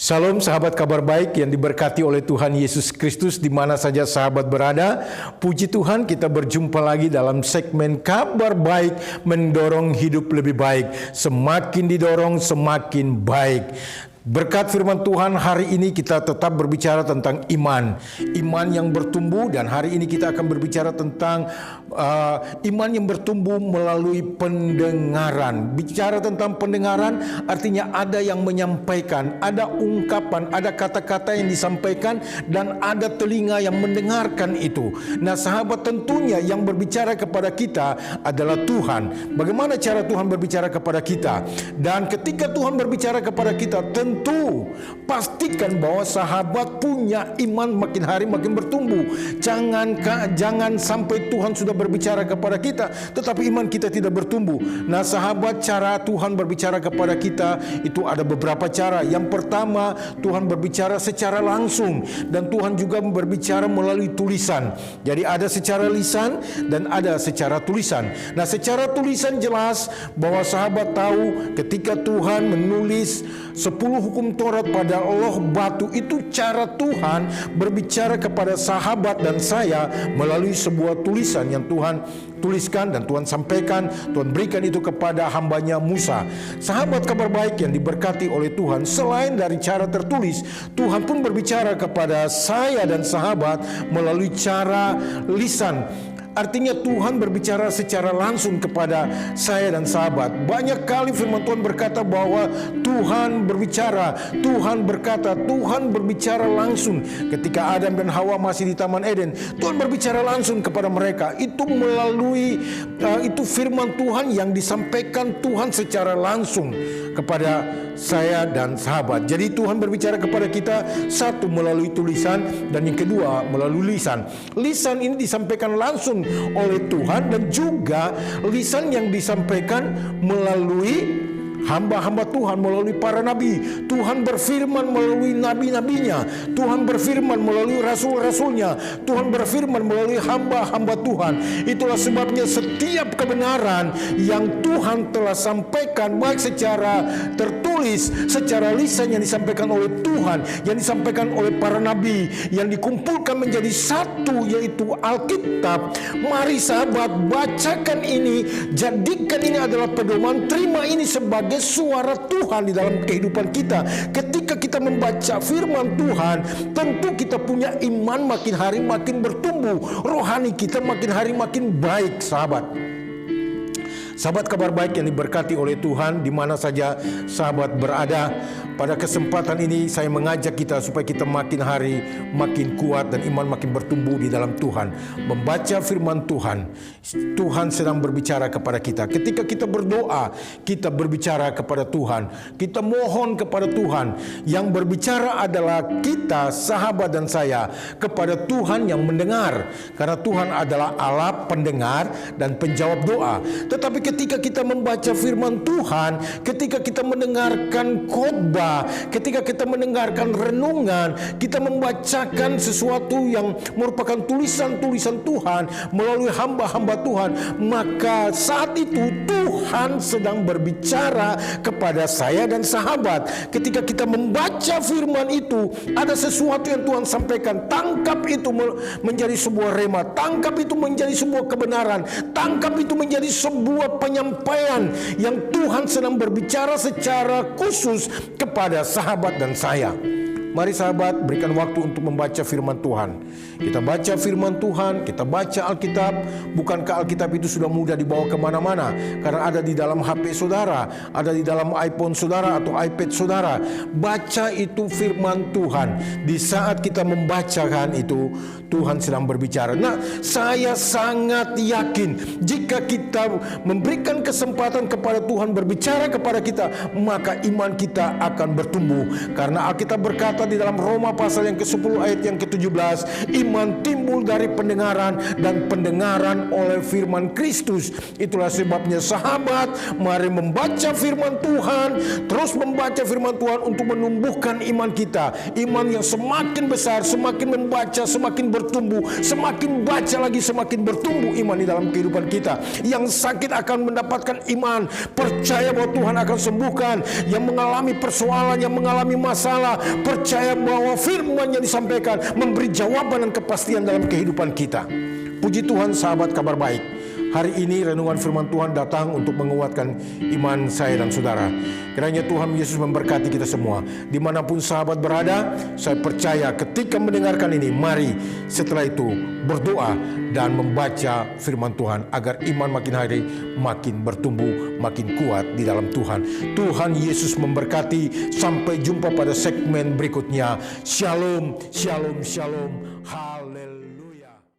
Shalom sahabat kabar baik yang diberkati oleh Tuhan Yesus Kristus di mana saja sahabat berada. Puji Tuhan, kita berjumpa lagi dalam segmen kabar baik mendorong hidup lebih baik. Semakin didorong semakin baik. Berkat firman Tuhan hari ini kita tetap berbicara tentang iman. Iman yang bertumbuh, dan hari ini kita akan berbicara tentang iman yang bertumbuh melalui pendengaran. Bicara tentang pendengaran artinya ada yang menyampaikan, ada ungkapan, ada kata-kata yang disampaikan, dan ada telinga yang mendengarkan itu. Nah sahabat, tentunya yang berbicara kepada kita adalah Tuhan. Bagaimana cara Tuhan berbicara kepada kita? Dan ketika Tuhan berbicara kepada kita, tentu pastikan bahwa sahabat punya iman makin hari makin bertumbuh. Jangan sampai Tuhan sudah berbicara kepada kita tetapi iman kita tidak bertumbuh. Nah sahabat, cara Tuhan berbicara kepada kita itu ada beberapa cara. Yang pertama, Tuhan berbicara secara langsung, dan Tuhan juga berbicara melalui tulisan. Jadi ada secara lisan dan ada secara tulisan. Nah secara tulisan jelas bahwa sahabat tahu ketika Tuhan menulis 10 hukum Taurat pada loh batu, itu cara Tuhan berbicara kepada sahabat dan saya melalui sebuah tulisan yang Tuhan tuliskan dan Tuhan sampaikan, Tuhan berikan itu kepada hambanya Musa. Sahabat kabar baik yang diberkati oleh Tuhan, selain dari cara tertulis, Tuhan pun berbicara kepada saya dan sahabat melalui cara lisan. Artinya Tuhan berbicara secara langsung kepada saya dan sahabat. Banyak kali firman Tuhan berkata bahwa Tuhan berbicara, Tuhan berkata, Tuhan berbicara langsung. Ketika Adam dan Hawa masih di Taman Eden, Tuhan berbicara langsung kepada mereka. Itu melalui itu firman Tuhan yang disampaikan Tuhan secara langsung kepada saya dan sahabat. Jadi Tuhan berbicara kepada kita, satu melalui tulisan, dan yang kedua melalui lisan. Lisan ini disampaikan langsung oleh Tuhan, dan juga lisan yang disampaikan melalui hamba-hamba Tuhan, melalui para nabi. Tuhan berfirman melalui nabi-nabinya, Tuhan berfirman melalui rasul-rasulnya, Tuhan berfirman melalui hamba-hamba Tuhan. Itulah sebabnya setiap kebenaran yang Tuhan telah sampaikan, baik secara tertulis, secara lisan yang disampaikan oleh Tuhan, yang disampaikan oleh para nabi, yang dikumpulkan menjadi satu, yaitu Alkitab. Mari sahabat, bacakan ini, jadikan ini adalah pedoman, terima ini sebagai suara Tuhan di dalam kehidupan kita. Ketika kita membaca firman Tuhan, tentu kita punya iman makin hari makin bertumbuh, rohani kita makin hari makin baik sahabat. Sahabat kabar baik yang diberkati oleh Tuhan, di mana saja sahabat berada, pada kesempatan ini saya mengajak kita supaya kita makin hari makin kuat dan iman makin bertumbuh di dalam Tuhan. Membaca firman Tuhan, Tuhan sedang berbicara kepada kita. Ketika kita berdoa, kita berbicara kepada Tuhan, kita mohon kepada Tuhan. Yang berbicara adalah kita, sahabat dan saya, kepada Tuhan yang mendengar. Karena Tuhan adalah Allah pendengar dan penjawab doa. Tetapi ketika kita membaca firman Tuhan, ketika kita mendengarkan khotbah, ketika kita mendengarkan renungan, kita membacakan sesuatu yang merupakan tulisan-tulisan Tuhan melalui hamba-hamba Tuhan, maka saat itu Tuhan sedang berbicara kepada saya dan sahabat. Ketika kita membaca firman itu, ada sesuatu yang Tuhan sampaikan. Tangkap itu menjadi sebuah rema, tangkap itu menjadi sebuah kebenaran, tangkap itu menjadi sebuah penyampaian yang Tuhan sedang berbicara secara khusus kepada sahabat dan saya. Mari sahabat, berikan waktu untuk membaca firman Tuhan. Kita baca firman Tuhan, kita baca Alkitab. Bukankah Alkitab itu sudah mudah dibawa kemana-mana? Karena ada di dalam HP saudara, ada di dalam iPhone saudara atau iPad saudara. Baca itu firman Tuhan. Di saat kita membacakan itu, Tuhan sedang berbicara. Nah, saya sangat yakin jika kita memberikan kesempatan kepada Tuhan berbicara kepada kita, maka iman kita akan bertumbuh. Karena Alkitab berkata berkata di dalam Roma pasal yang ke-10 ayat yang ke-17, iman timbul dari pendengaran dan pendengaran oleh firman Kristus. Itulah sebabnya sahabat, mari membaca firman Tuhan, terus membaca firman Tuhan untuk menumbuhkan iman kita. Iman yang semakin besar, semakin membaca, semakin bertumbuh, semakin baca lagi, semakin bertumbuh iman di dalam kehidupan kita. Yang sakit akan mendapatkan iman, percaya bahwa Tuhan akan sembuhkan. Yang mengalami persoalan, yang mengalami masalah, percaya bahwa firman yang disampaikan memberi jawaban dan kepastian dalam kehidupan kita. Puji Tuhan, sahabat kabar baik. Hari ini renungan firman Tuhan datang untuk menguatkan iman saya dan saudara. Kiranya Tuhan Yesus memberkati kita semua. Dimanapun sahabat berada, saya percaya ketika mendengarkan ini, mari setelah itu berdoa dan membaca firman Tuhan agar iman makin hari makin bertumbuh, makin kuat di dalam Tuhan. Tuhan Yesus memberkati. Sampai jumpa pada segmen berikutnya. Shalom, shalom, shalom.